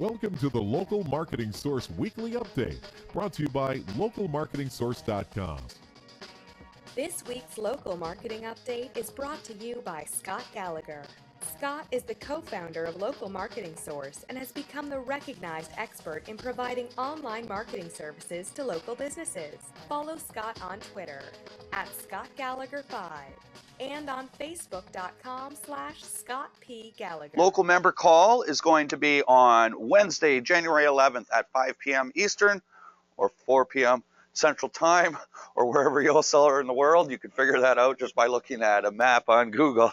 Welcome to the Local Marketing Source Weekly Update, brought to you by localmarketingsource.com. This week's Local Marketing Update is brought to you by Scott Gallagher. Scott is the co-founder of Local Marketing Source and has become the recognized expert in providing online marketing services to local businesses. Follow Scott on Twitter at ScottGallagher5 and on Facebook.com/Scott P. Gallagher. Local member call is going to be on Wednesday, January 11th at 5 p.m. Eastern or 4 p.m. Central Time, or wherever you also are in the world. You can figure that out just by looking at a map on Google.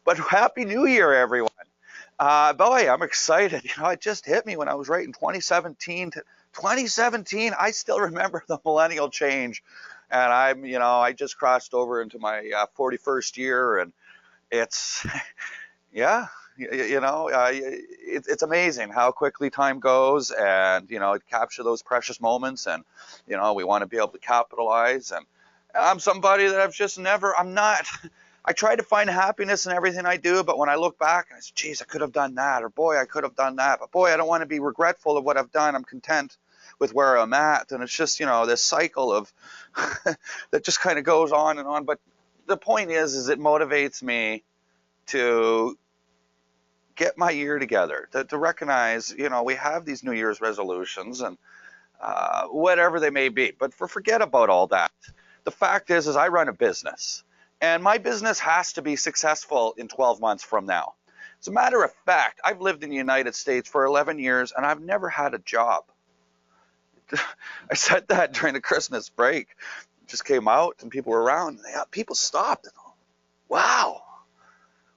But Happy New Year, everyone. Boy, I'm excited. You know, it just hit me when I was writing 2017. 2017, I still remember the millennial change. And I just crossed over into my 41st year, and it's, yeah, it's amazing how quickly time goes, and, capture those precious moments, and, we want to be able to capitalize. And I'm somebody that I try to find happiness in everything I do, but when I look back, I say, geez, I could have done that, or boy, I could have done that, but boy, I don't want to be regretful of what I've done. I'm content with where I'm at. And it's just, this cycle of that just kind of goes on and on. But the point is it motivates me to get my year together, to recognize, we have these New Year's resolutions and whatever they may be, but forget about all that. The fact is I run a business, and my business has to be successful in 12 months from now. As a matter of fact, I've lived in the United States for 11 years and I've never had a job. I said that during the Christmas break. Just came out and people were around. People stopped. Wow.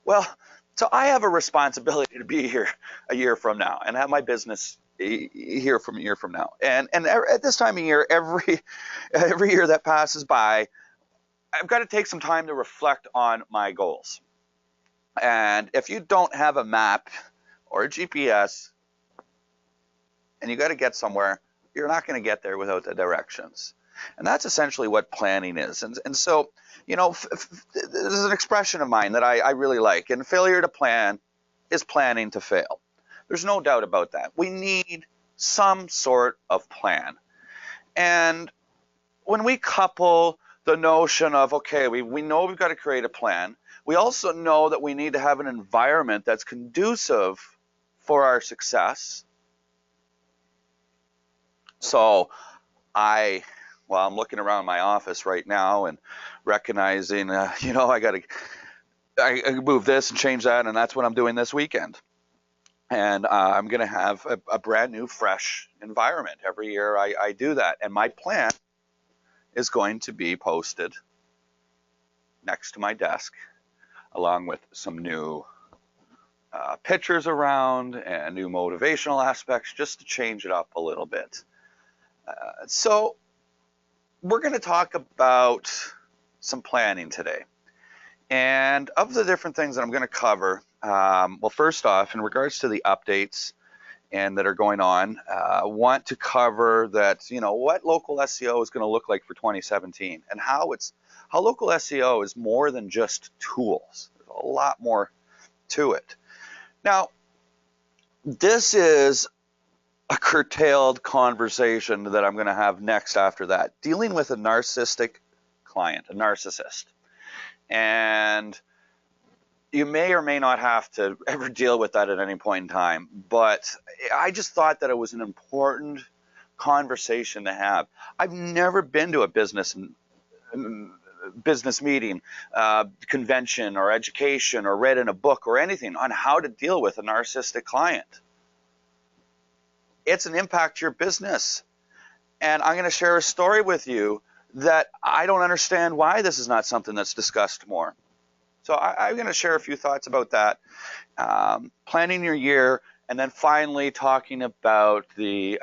Well, so I have a responsibility to be here a year from now and have my business here from a year from now. And at this time of year, every year that passes by, I've got to take some time to reflect on my goals. And if you don't have a map or a GPS and you got to get somewhere, you're not going to get there without the directions. And that's essentially what planning is. And so, there's an expression of mine that I really like. And failure to plan is planning to fail. There's no doubt about that. We need some sort of plan. And when we couple the notion of, okay, we know we've got to create a plan, we also know that we need to have an environment that's conducive for our success. So I'm looking around my office right now and recognizing, I move this and change that, and that's what I'm doing this weekend. And I'm going to have a brand new, fresh environment. Every year I do that. And my plan is going to be posted next to my desk, along with some new pictures around and new motivational aspects, just to change it up a little bit. So we're going to talk about some planning today. And of the different things that I'm going to cover, first off, in regards to the updates and that are going on, I want to cover that, what local SEO is going to look like for 2017 and how local SEO is more than just tools. There's a lot more to it. Now, this is a curtailed conversation that I'm going to have next after that, dealing with a narcissistic client, a narcissist. And you may or may not have to ever deal with that at any point in time, but I just thought that it was an important conversation to have. I've never been to a business meeting, convention, or education, or read in a book or anything on how to deal with a narcissistic client. It's an impact to your business. And I'm going to share a story with you that I don't understand why this is not something that's discussed more. So I'm going to share a few thoughts about that, planning your year, and then finally talking about the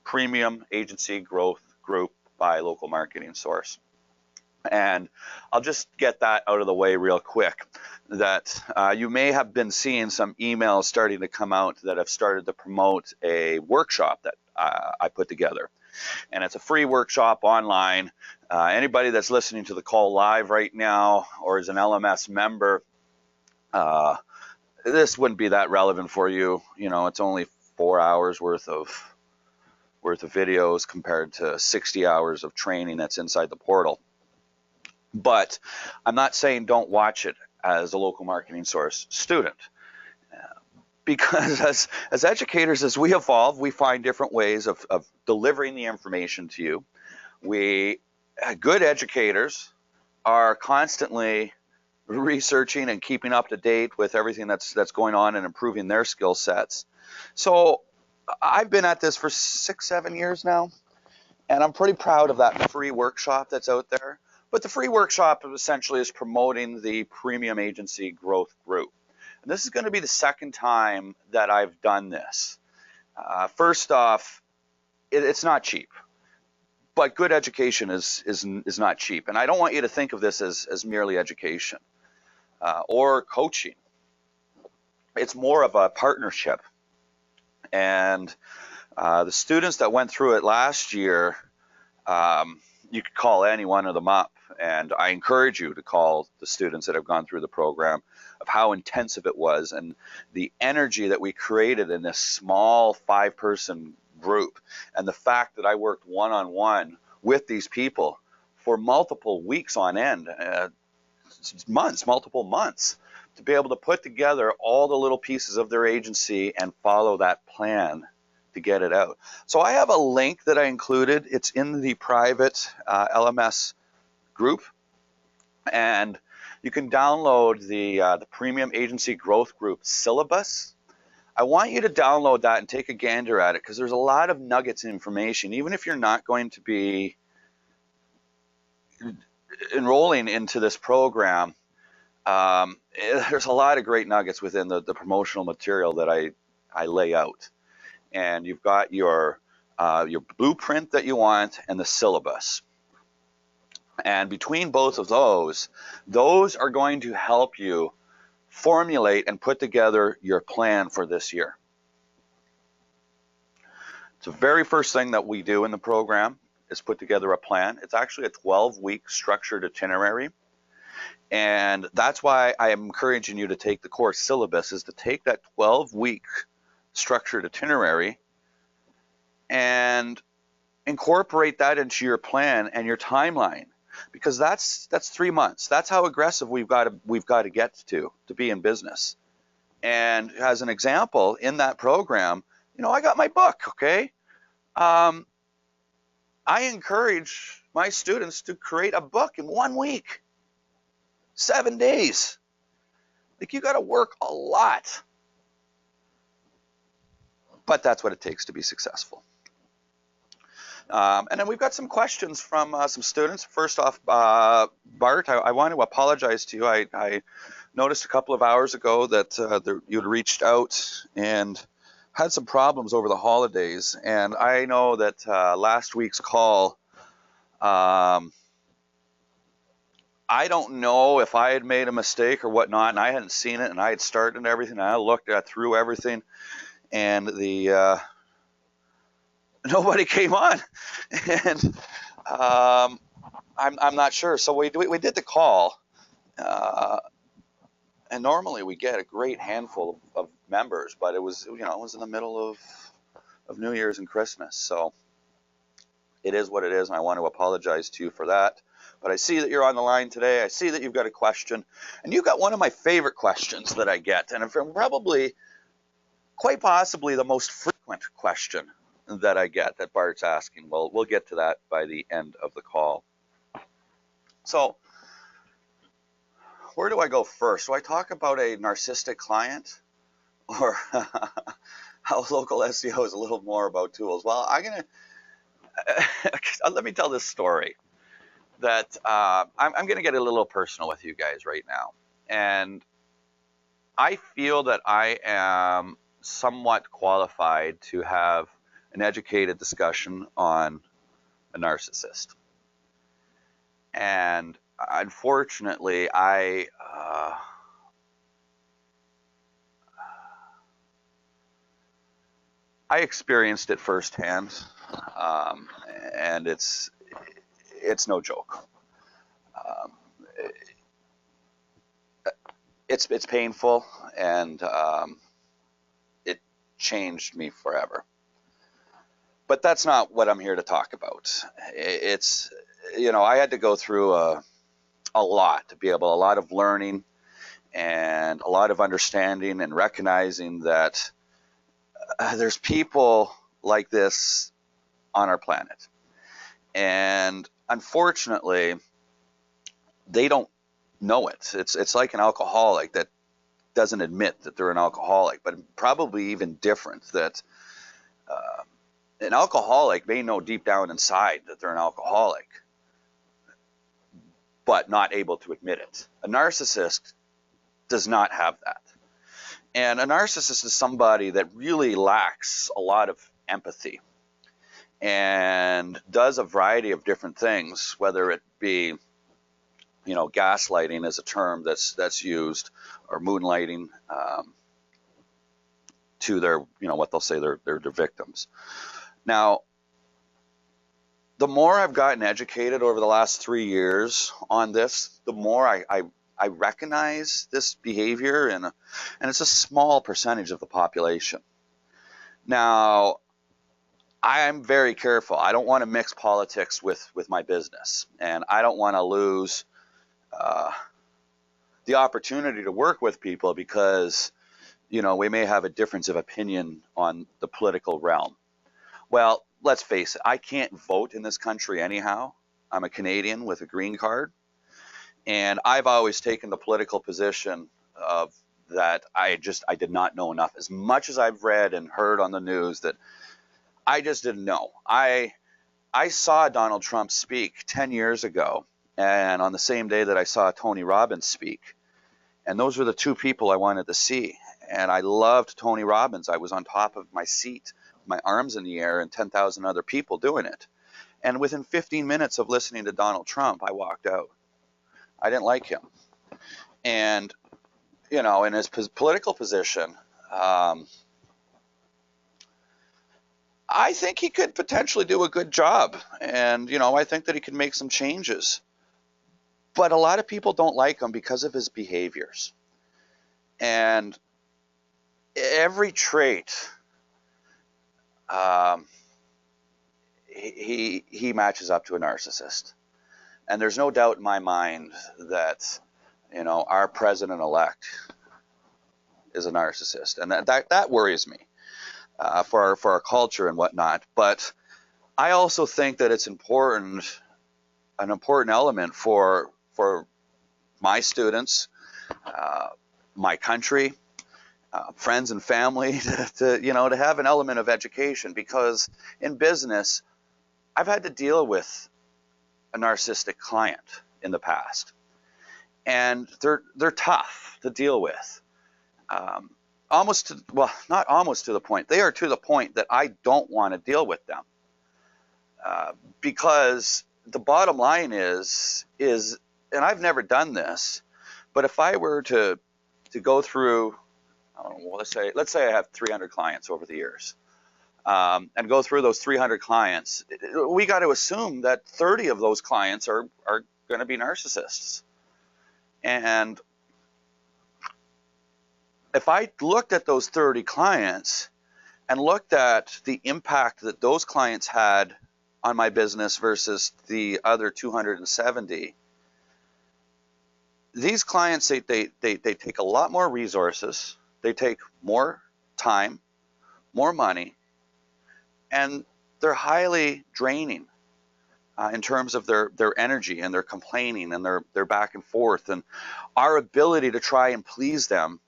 Premium Agency Growth Group by Local Marketing Source. And I'll just get that out of the way real quick, that you may have been seeing some emails starting to come out that have started to promote a workshop that I put together. And it's a free workshop online. Anybody that's listening to the call live right now or is an LMS member, this wouldn't be that relevant for you. You know, it's only 4 hours worth of videos compared to 60 hours of training that's inside the portal. But I'm not saying don't watch it as a local marketing source student, because as educators, as we evolve, we find different ways of delivering the information to you. Good educators are constantly researching and keeping up to date with everything that's going on and improving their skill sets. So I've been at this for 6-7 years now, and I'm pretty proud of that free workshop that's out there. But the free workshop essentially is promoting the Premium Agency Growth Group. And this is going to be the second time that I've done this. First off, it's not cheap, but good education is not cheap. And I don't want you to think of this as merely education or coaching. It's more of a partnership. And the students that went through it last year, you could call any one of them up. And I encourage you to call the students that have gone through the program of how intensive it was and the energy that we created in this small 5-person group. And the fact that I worked one-on-one with these people for multiple weeks on end, multiple months, to be able to put together all the little pieces of their agency and follow that plan to get it out. So I have a link that I included. It's in the private LMS group, and you can download the Premium Agency Growth Group syllabus. I want you to download that and take a gander at it, because there's a lot of nuggets of information. Even if you're not going to be enrolling into this program, there's a lot of great nuggets within the promotional material that I lay out. And you've got your blueprint that you want and the syllabus. And between both of those are going to help you formulate and put together your plan for this year. It's the very first thing that we do in the program is put together a plan. It's actually a 12-week structured itinerary. And that's why I am encouraging you to take the course syllabus, is to take that 12-week structured itinerary and incorporate that into your plan and your timeline. Because that's 3 months. That's how aggressive we've got to get to be in business. And as an example, in that program, you know, I got my book. Okay, I encourage my students to create a book in 1 week, 7 days. Like, you got to work a lot, but that's what it takes to be successful. And then we've got some questions from some students. First off, Bart, I want to apologize to you. I noticed a couple of hours ago that you'd reached out and had some problems over the holidays. And I know that last week's call, I don't know if I had made a mistake or whatnot, and I hadn't seen it, and I had started everything, and I looked through everything, and nobody came on, and I'm not sure. So we did the call, and normally we get a great handful of members, but it was in the middle of New Year's and Christmas, so it is what it is, and I want to apologize to you for that. But I see that you're on the line today. I see that you've got a question, and you've got one of my favorite questions that I get, and probably, quite possibly, the most frequent question that I get that Bart's asking. Well, we'll get to that by the end of the call. So, where do I go first? Do I talk about a narcissistic client, or how local SEO is a little more about tools? Well, let me tell this story that I'm going to get a little personal with you guys right now. And I feel that I am somewhat qualified to have an educated discussion on a narcissist. And unfortunately, I experienced it firsthand, and it's no joke. It's painful, and it changed me forever. But that's not what I'm here to talk about. It's, I had to go through a lot to be able, a lot of learning and a lot of understanding and recognizing that there's people like this on our planet. And unfortunately, they don't know it. It's like an alcoholic that doesn't admit that they're an alcoholic, but probably even different, that an alcoholic may know deep down inside that they're an alcoholic, but not able to admit it. A narcissist does not have that. And a narcissist is somebody that really lacks a lot of empathy and does a variety of different things, whether it be, gaslighting is a term that's used, or moonlighting to their, what they'll say their victims. Now, the more I've gotten educated over the last 3 years on this, the more I recognize this behavior, and it's a small percentage of the population. Now, I'm very careful. I don't want to mix politics with my business, and I don't want to lose the opportunity to work with people because, we may have a difference of opinion on the political realm. Well, let's face it, I can't vote in this country anyhow. I'm a Canadian with a green card. And I've always taken the political position of that I did not know enough. As much as I've read and heard on the news, that I just didn't know. I saw Donald Trump speak 10 years ago, and on the same day that I saw Tony Robbins speak. And those were the two people I wanted to see. And I loved Tony Robbins. I was on top of my seat, my arms in the air, and 10,000 other people doing it. And within 15 minutes of listening to Donald Trump, I walked out. I didn't like him. And, in his political position, I think he could potentially do a good job. And, I think that he could make some changes. But a lot of people don't like him because of his behaviors. And every trait, he matches up to a narcissist. And there's no doubt in my mind that, our president-elect is a narcissist. And that worries me for our culture and whatnot. But I also think that it's an important element for my students, my country, friends and family to have an element of education, because in business, I've had to deal with a narcissistic client in the past, and they're tough to deal with. Not almost to the point. They are to the point that I don't want to deal with them, because the bottom line is, and I've never done this, but if I were to go through, let's say I have 300 clients over the years, and go through those 300 clients, we got to assume that 30 of those clients are going to be narcissists. And if I looked at those 30 clients and looked at the impact that those clients had on my business versus the other 270, these clients, they take a lot more resources, they take more time, more money, and they're highly draining in terms of their energy and their complaining and their back and forth. And our ability to try and please them,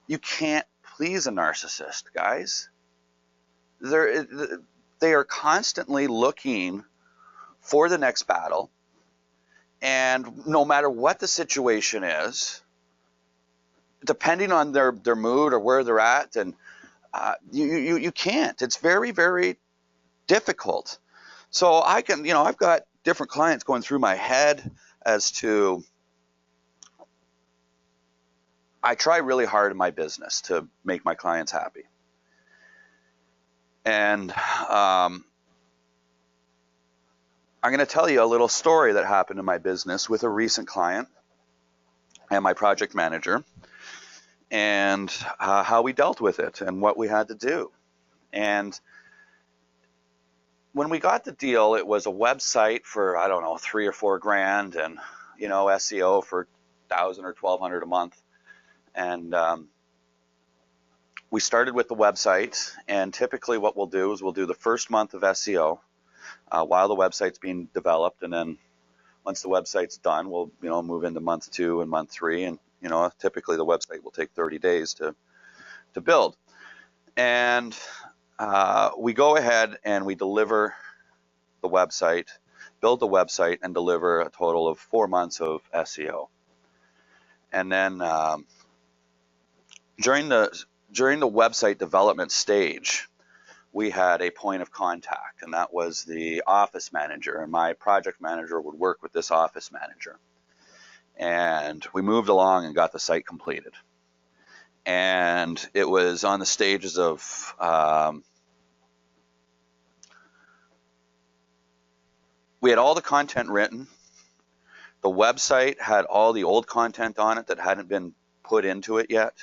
you can't please a narcissist, guys. They are constantly looking for the next battle, and no matter what the situation is, depending on their mood or where they're at, and you can't. It's very, very difficult. So I've got different clients going through my head as to, I try really hard in my business to make my clients happy. And I'm going to tell you a little story that happened in my business with a recent client and my project manager. and how we dealt with it and what we had to do. And when we got the deal, it was a website for, I don't know, $3 or $4 grand, and SEO for 1,000 or 1,200 a month. And we started with the website, and typically what we'll do is we'll do the first month of SEO while the website's being developed, and then once the website's done, we'll move into month 2 and month 3, and typically the website will take 30 days to build. And we go ahead and we deliver the website, build the website, and deliver a total of 4 months of SEO. And then during the website development stage, we had a point of contact, and that was the office manager, and my project manager would work with this office manager. And we moved along and got the site completed. And it was on the stages of we had all the content written. The website had all the old content on it that hadn't been put into it yet.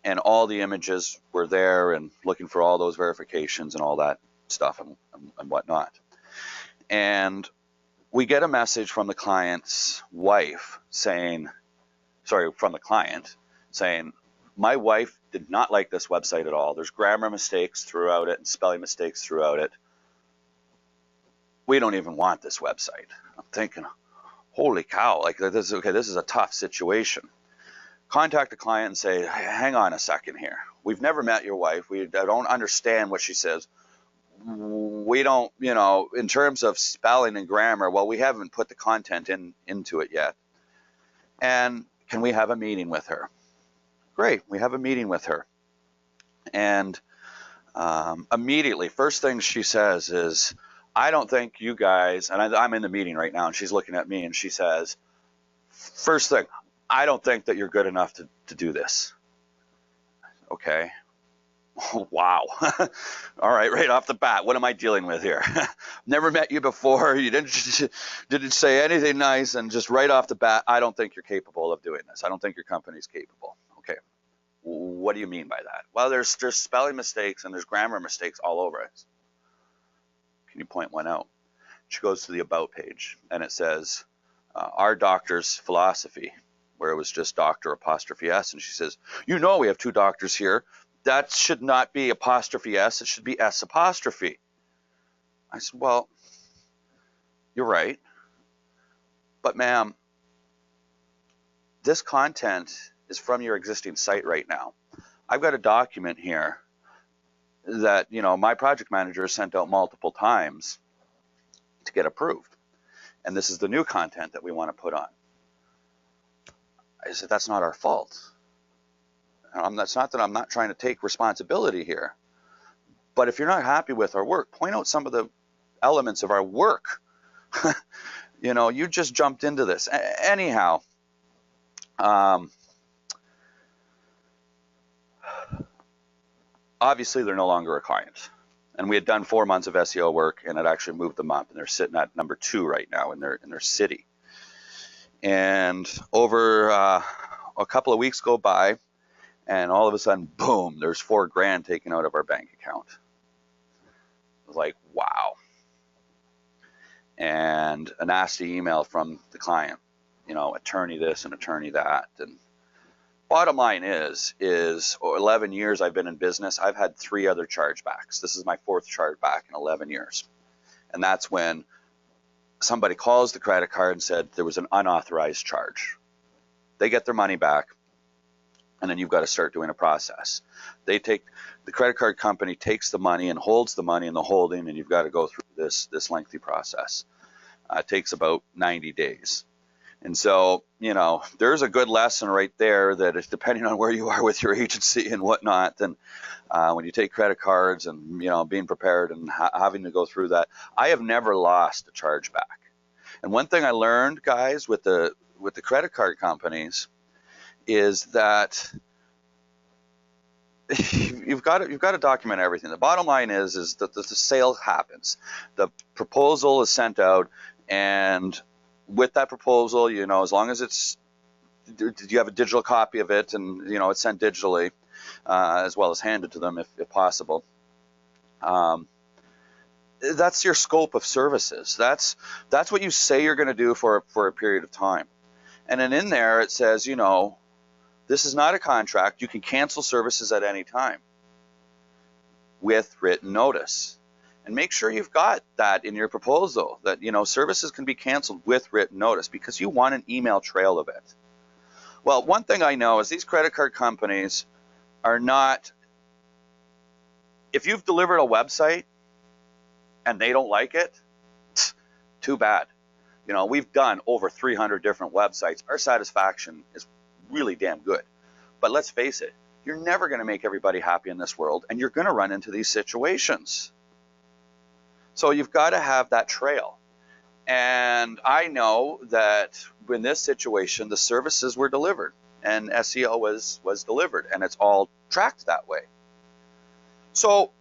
And all the images were there, and looking for all those verifications and all that stuff and whatnot. And we get a message from the client's wife saying, my wife did not like this website at all. There's grammar mistakes throughout it and spelling mistakes throughout it. We don't even want this website. I'm thinking, holy cow, like this is a tough situation. Contact the client and say, hang on a second here. We've never met your wife. I don't understand what she says. We don't, in terms of spelling and grammar, well, we haven't put the content into it yet. And can we have a meeting with her? Great, we have a meeting with her. And immediately, first thing she says is, I don't think you guys, and I'm in the meeting right now, and she's looking at me, and she says, first thing, I don't think that you're good enough to do this. Okay. Wow. All right off the bat, what am I dealing with here? Never met you before. You didn't say anything nice, and just right off the bat, I don't think you're capable of doing this. I don't think your company's capable. Okay. What do you mean by that? Well, there's spelling mistakes and there's grammar mistakes all over it. Can you point one out? She goes to the About page, and it says, our doctor's philosophy, where it was just doctor apostrophe S. And she says, we have 2 doctors here. That should not be apostrophe S. It should be S apostrophe. I said, well, you're right. But ma'am, this content is from your existing site right now. I've got a document here that, my project manager sent out multiple times to get approved. And this is the new content that we want to put on. I said, that's not our fault. That's not that I'm not trying to take responsibility here. But if you're not happy with our work, point out some of the elements of our work. You just jumped into this. Anyhow, obviously they're no longer a client. And we had done 4 months of SEO work, and it actually moved them up, and they're sitting at number 2 right now in their city. And over a couple of weeks go by, and all of a sudden, boom, there's $4 grand taken out of our bank account. It was like, wow. And a nasty email from the client, attorney this and attorney that. And bottom line is 11 years I've been in business, I've had 3 other chargebacks. This is my 4th chargeback in 11 years. And that's when somebody calls the credit card and said there was an unauthorized charge. They get their money back, and then you've got to start doing a process. The credit card company takes the money and holds the money in the holding, and you've got to go through this lengthy process. It takes about 90 days. And so, there's a good lesson right there that is depending on where you are with your agency and whatnot. And when you take credit cards and, being prepared and having to go through that, I have never lost a chargeback. And one thing I learned, guys, with the credit card companies is that you've got to document everything. The bottom line is that the sale happens. The proposal is sent out, and with that proposal, as long as it's do you have a digital copy of it, and it's sent digitally as well as handed to them if possible. That's your scope of services. That's what you say you're going to do for a period of time. And then in there it says, this is not a contract. You can cancel services at any time with written notice. And make sure you've got that in your proposal, that services can be canceled with written notice, because you want an email trail of it. Well, one thing I know is these credit card companies are not, if you've delivered a website and they don't like it, too bad. We've done over 300 different websites. Our satisfaction is really damn good. But let's face it, you're never going to make everybody happy in this world, and you're going to run into these situations. So you've got to have that trail. And I know that in this situation, the services were delivered and SEO was delivered, and it's all tracked that way. So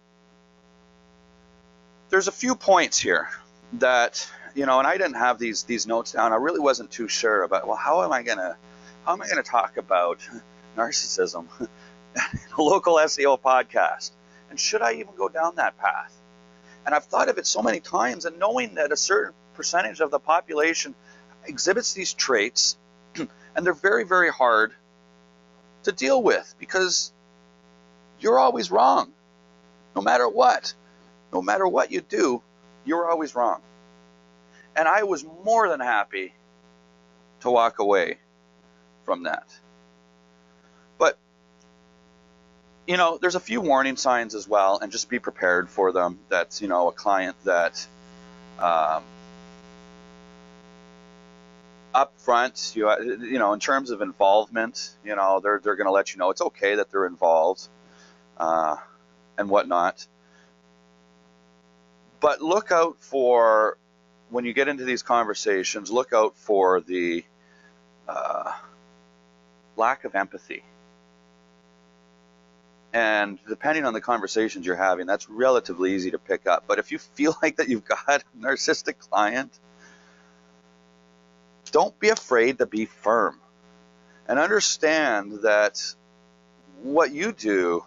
there's a few points here that, and I didn't have these notes down. I really wasn't too sure about, well, how am I gonna talk about narcissism in a local SEO podcast? And should I even go down that path? And I've thought of it so many times, and knowing that a certain percentage of the population exhibits these traits, and they're very, very hard to deal with, because you're always wrong. No matter what you do, you're always wrong. And I was more than happy to walk away from that. But, there's a few warning signs as well, and just be prepared for them. That's, a client that up front, in terms of involvement, they're going to let you know it's okay that they're involved and whatnot. But look out for, when you get into these conversations, look out for the lack of empathy. And depending on the conversations you're having, that's relatively easy to pick up. But if you feel like that you've got a narcissistic client, don't be afraid to be firm. And understand that what you do,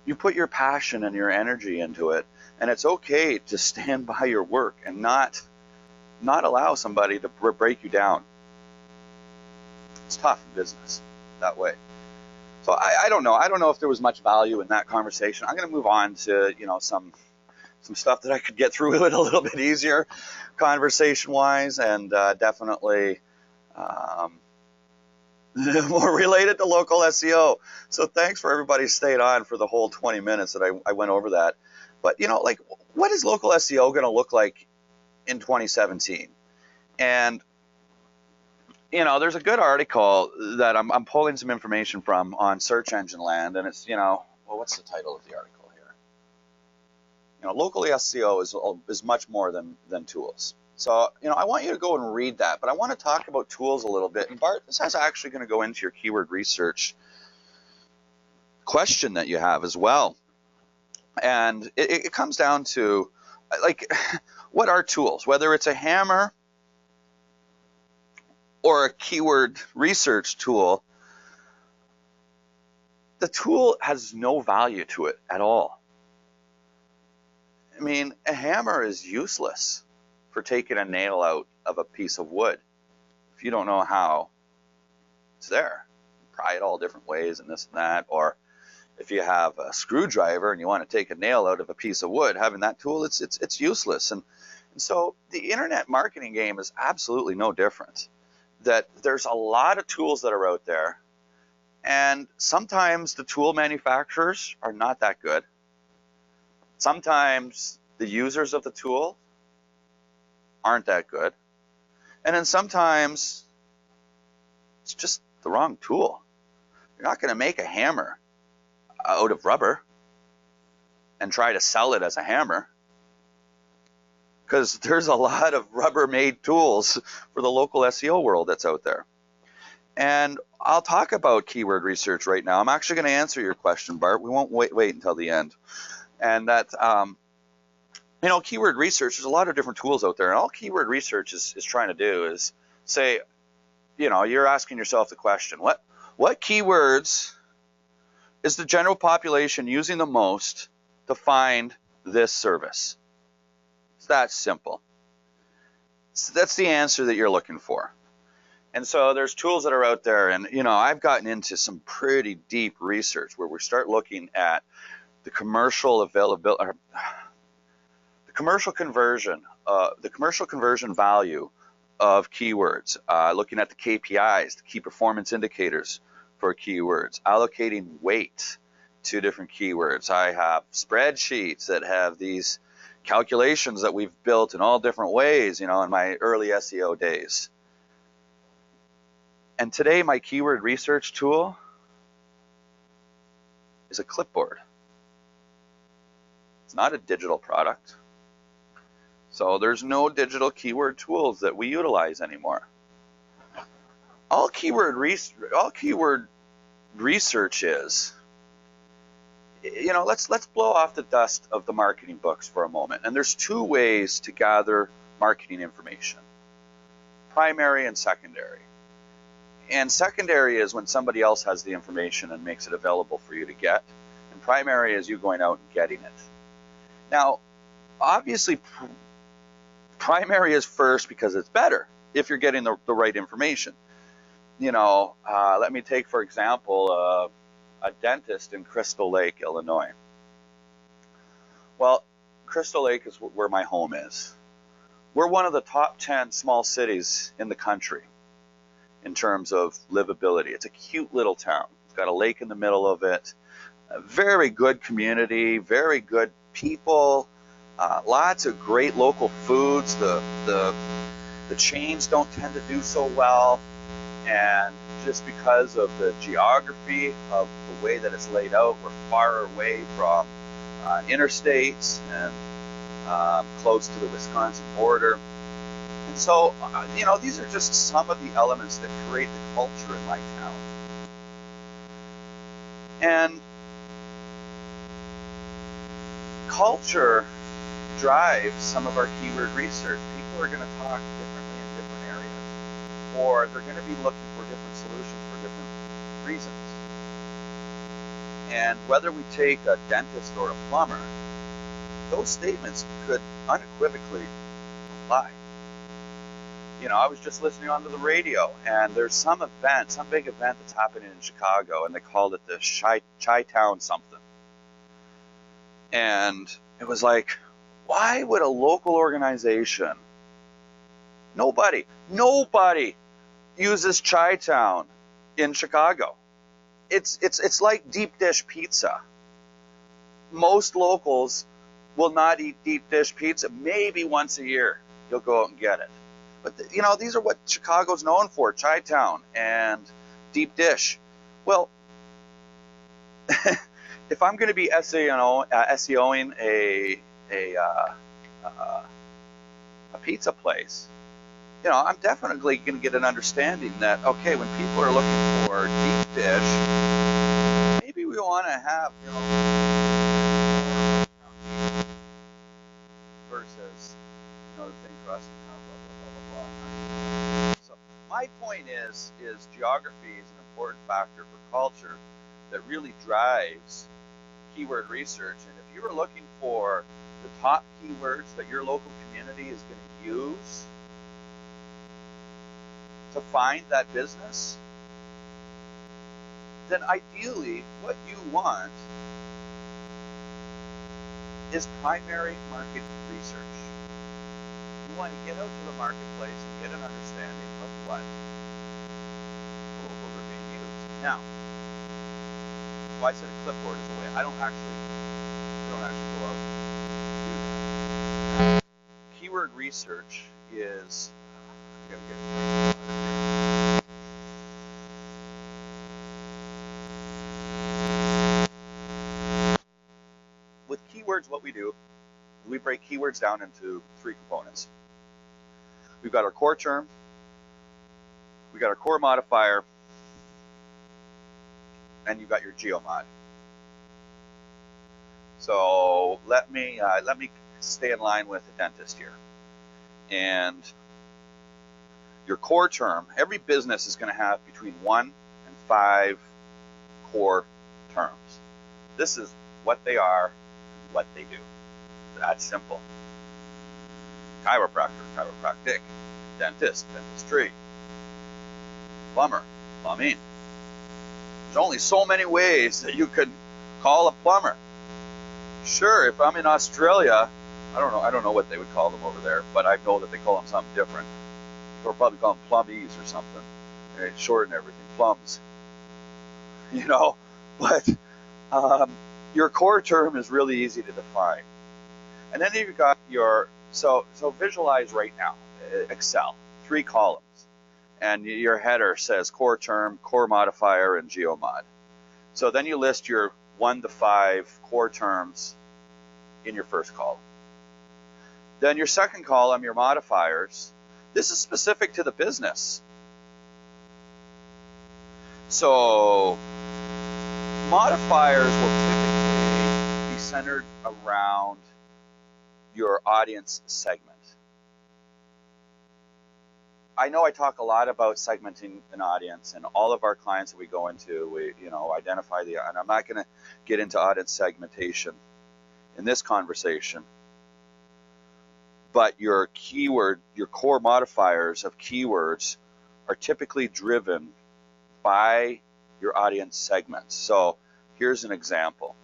you put your passion and your energy into it. And it's okay to stand by your work and not allow somebody to break you down. It's tough in business that way. So I don't know. I don't know if there was much value in that conversation. I'm going to move on to, some stuff that I could get through it a little bit easier conversation-wise, and definitely more related to local SEO. So thanks for everybody staying on for the whole 20 minutes that I went over that. But, what is local SEO going to look like in 2017? And there's a good article that I'm pulling some information from on Search Engine Land, and it's, well, what's the title of the article here? Local SEO is much more than tools. So, I want you to go and read that, but I want to talk about tools a little bit. And Bart, this is actually going to go into your keyword research question that you have as well. And it comes down to, what are tools? Whether it's a hammer or a keyword research tool, the tool has no value to it at all. I mean, a hammer is useless for taking a nail out of a piece of wood. If you don't know how it's there, pry it all different ways and this and that. Or if you have a screwdriver and you want to take a nail out of a piece of wood, having that tool, it's useless. And so the internet marketing game is absolutely no different. That there's a lot of tools that are out there, and sometimes the tool manufacturers are not that good. Sometimes the users of the tool aren't that good. And then sometimes it's just the wrong tool. You're not going to make a hammer out of rubber and try to sell it as a hammer, because there's a lot of Rubbermaid tools for the local SEO world that's out there. And I'll talk about keyword research right now. I'm actually going to answer your question, Bart. We won't wait until the end. And that, keyword research, there's a lot of different tools out there. And all keyword research is trying to do is say, you're asking yourself the question, what keywords is the general population using the most to find this service? It's that simple. So that's the answer that you're looking for. And so there's tools that are out there, and I've gotten into some pretty deep research where we start looking at the commercial availability, the commercial conversion value of keywords, looking at the KPIs, the key performance indicators for keywords, allocating weight to different keywords. I have spreadsheets that have these calculations that we've built in all different ways, in my early SEO days. And today my keyword research tool is a clipboard. It's not a digital product. So there's no digital keyword tools that we utilize anymore. All keyword research is, let's blow off the dust of the marketing books for a moment. And there's two ways to gather marketing information: primary and secondary. And secondary is when somebody else has the information and makes it available for you to get. And primary is you going out and getting it. Now, obviously, primary is first because it's better if you're getting the right information. Let me take, for example, a dentist in Crystal Lake, Illinois. Well, Crystal Lake is where my home is. We're one of the top 10 small cities in the country in terms of livability. It's a cute little town. It's got a lake in the middle of it. A very good community, very good people, lots of great local foods. The chains don't tend to do so well, and just because of the geography of the way that it's laid out, we're far away from interstates and close to the Wisconsin border. And so, these are just some of the elements that create the culture in my town. And culture drives some of our keyword research. People are going to talk differently in different areas, or they're going to be looking for different solutions for different reasons. And whether we take a dentist or a plumber, those statements could unequivocally apply. I was just listening onto the radio, and there's some big event that's happening in Chicago, and they called it the Chi-Town something. And it was like, why would a local organization, nobody uses Chi-Town in Chicago. It's like deep dish pizza. Most locals will not eat deep dish pizza. Maybe once a year you'll go out and get it. But these are what Chicago's known for: Chi-Town and deep dish. Well, if I'm going to be SEOing a pizza place, I'm definitely going to get an understanding that, okay, when people are looking for deep dish, maybe we want to have versus the thin crust. So my point is geography is an important factor for culture that really drives keyword research. And if you are looking for the top keywords that your local community is going to use to find that business, then ideally what you want is primary market research. You want to get out to the marketplace and get an understanding of what locals are being used. Now, why I said a clipboard is the way. I don't actually go out and do that. Keyword research is, I gotta get with keywords, what we do, we break keywords down into three components. We've got our core term, we got our core modifier, and you've got your geomod. So let me stay in line with the dentist here. And Your core term, every business is going to have between 1 and 5 core terms. This is what they are, what they do. That's simple. Chiropractor, chiropractic. Dentist, dentistry. Plumber, plumbing. There's only so many ways that you could call a plumber. Sure, if I'm in Australia, I don't know what they would call them over there, but I know that they call them something different. They'll probably call them plumbies or something. They shorten everything, plums. You know, but your core term is really easy to define. And then you've got your, so visualize right now, Excel, 3 columns. And your header says core term, core modifier, and geomod. So then you list your 1 to 5 core terms in your first column. Then your second column, your modifiers. This is specific to the business. So modifiers will typically be centered around your audience segment. I know I talk a lot about segmenting an audience, and all of our clients that we go into, we identify and I'm not going to get into audience segmentation in this conversation, but your keyword, your core modifiers of keywords are typically driven by your audience segments. So here's an example,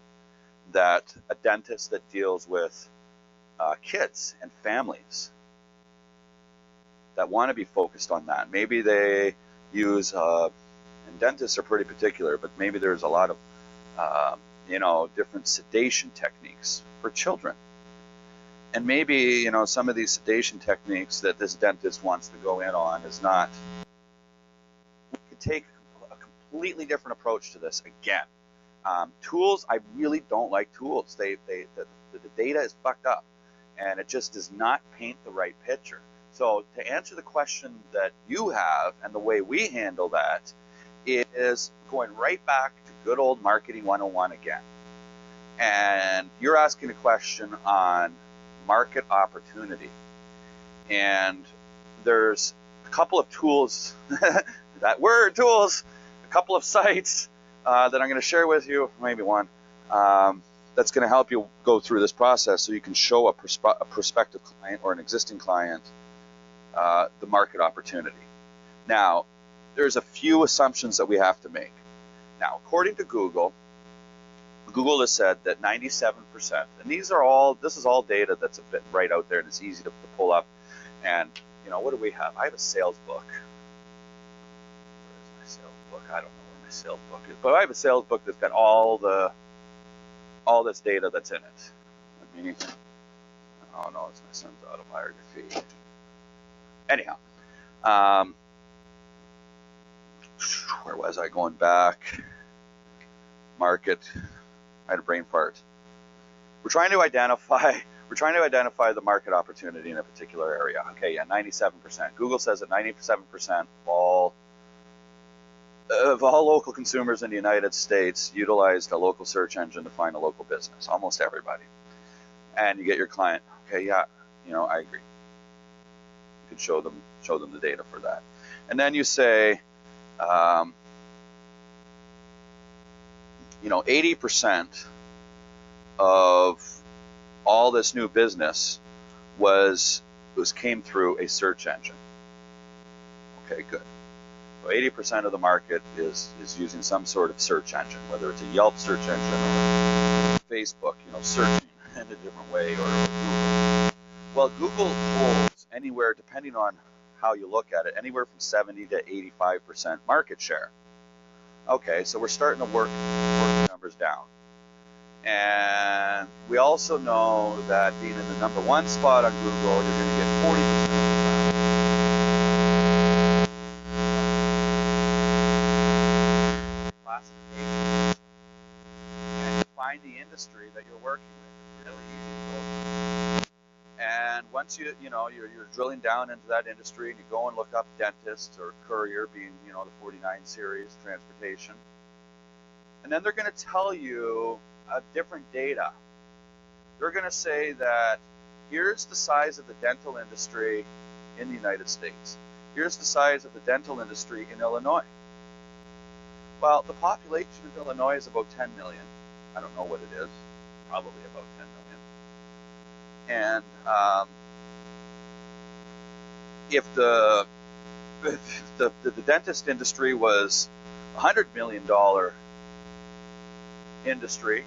that a dentist that deals with kids and families that want to be focused on that. Maybe they use, and dentists are pretty particular, but maybe there's a lot of, different sedation techniques for children. And maybe, some of these sedation techniques that this dentist wants to go in on is not. We could take a completely different approach to this again. Tools, I really don't like tools. The data is fucked up, and it just does not paint the right picture. So to answer the question that you have, and the way we handle that is going right back to good old marketing 101 again. And you're asking a question on market opportunity. And there's a couple of tools, that word, tools, a couple of sites that I'm going to share with you, maybe one, that's going to help you go through this process so you can show a prospective client or an existing client the market opportunity. Now, there's a few assumptions that we have to make. Now, according to Google has said that 97%, and this is all data that's a bit right out there and it's easy to pull up. And, what do we have? I have a sales book. Where's my sales book? I don't know where my sales book is, but I have a sales book that's got all this data that's in it. Oh no, it's my son's autobiography. Anyhow, where was I going back? Market. I had a brain fart. We're trying to identify the market opportunity in a particular area. Okay, yeah, 97%. Google says that 97% of all local consumers in the United States utilized a local search engine to find a local business. Almost everybody. And you get your client. Okay, yeah, I agree. You could show them the data for that. And then you say, 80% of all this new business came through a search engine. Okay, good. So 80% of the market is using some sort of search engine, whether it's a Yelp search engine or Facebook, searching in a different way, or Google. Well, Google holds anywhere, depending on how you look at it, anywhere from 70 to 85% market share. Okay, so we're starting to work the numbers down. And we also know that being in the number 1 spot on Google, you're going to get 40% classification. And you find the industry that you're working with. It's really easy to go through. And once you're drilling down into that industry, and you go and look up dentist or courier, being the 49 series, transportation, and then they're going to tell you different data. They're going to say that here's the size of the dental industry in the United States. Here's the size of the dental industry in Illinois. Well, the population of Illinois is about 10 million. I don't know what it is. Probably about 10 million. And if the dentist industry was a $100 million industry,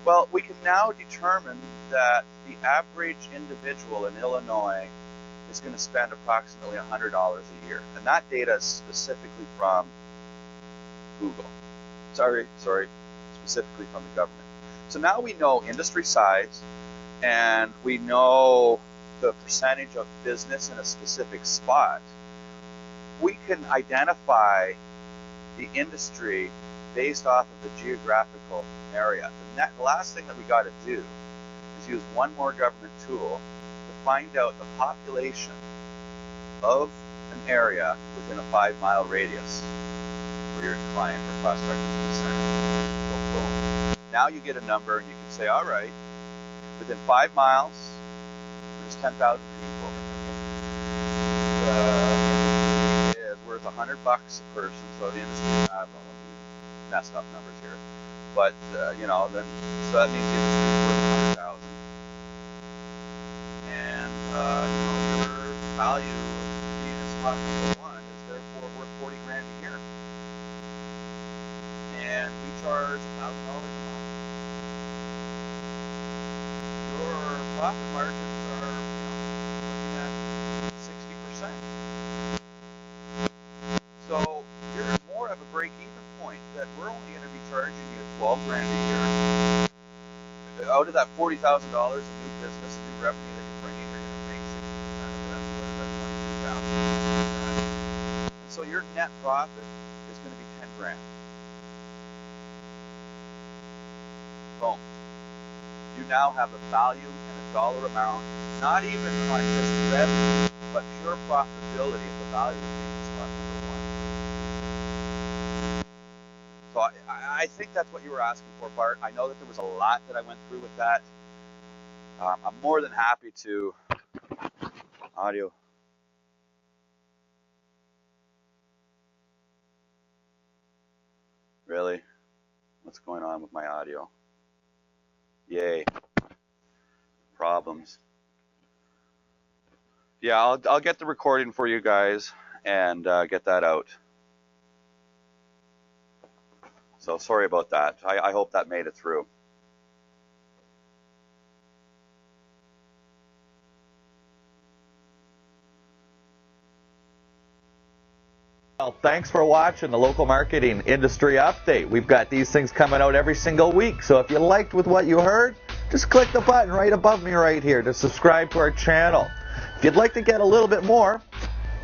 well, we can now determine that the average individual in Illinois is going to spend approximately $100 a year. And that data is specifically from Google. Sorry, specifically from the government. So now we know industry size, and we know the percentage of business in a specific spot. We can identify the industry based off of the geographical area. The last thing that we got to do is use one more government tool to find out the population of an area within a 5-mile radius where your client or prospect is concerned. So boom. Now you get a number and you can say, all right, within 5 miles, there's 10,000 people. The industry is worth $100 a person, so the industry, I don't know, messed up numbers here. But, you know, then, so that means the industry is worth 100,000. And, you know, your value of being a spot number one is therefore worth 40 grand a year. And we charge $1,000 a month. Your profit margins are, you know, looking at 60%. So you're more of a break-even point that we're only going to be charging you 12 grand a year. Out of that $40,000 of new business, new revenue that you're bringing, you're going to make 60% of that, so that's $22,000. So your net profit is going to be 10 grand. Boom. You now have a value and a dollar amount, not even on just revenue, but pure profitability of the value of being spot number one. So I think that's what you were asking for, Bart. I know that there was a lot that I went through with that. I'm more than happy to audio. Really? What's going on with my audio? Yay. Problems. Yeah, I'll get the recording for you guys and get that out. So sorry about that. I hope that made it through. Well, thanks for watching the Local Marketing Industry Update. We've got these things coming out every single week. So if you liked with what you heard, just click the button right above me right here to subscribe to our channel. If you'd like to get a little bit more,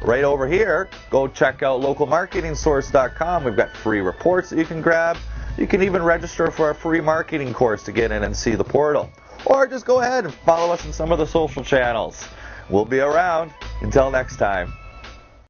right over here, go check out localmarketingsource.com. We've got free reports that you can grab. You can even register for a free marketing course to get in and see the portal. Or just go ahead and follow us on some of the social channels. We'll be around. Until next time.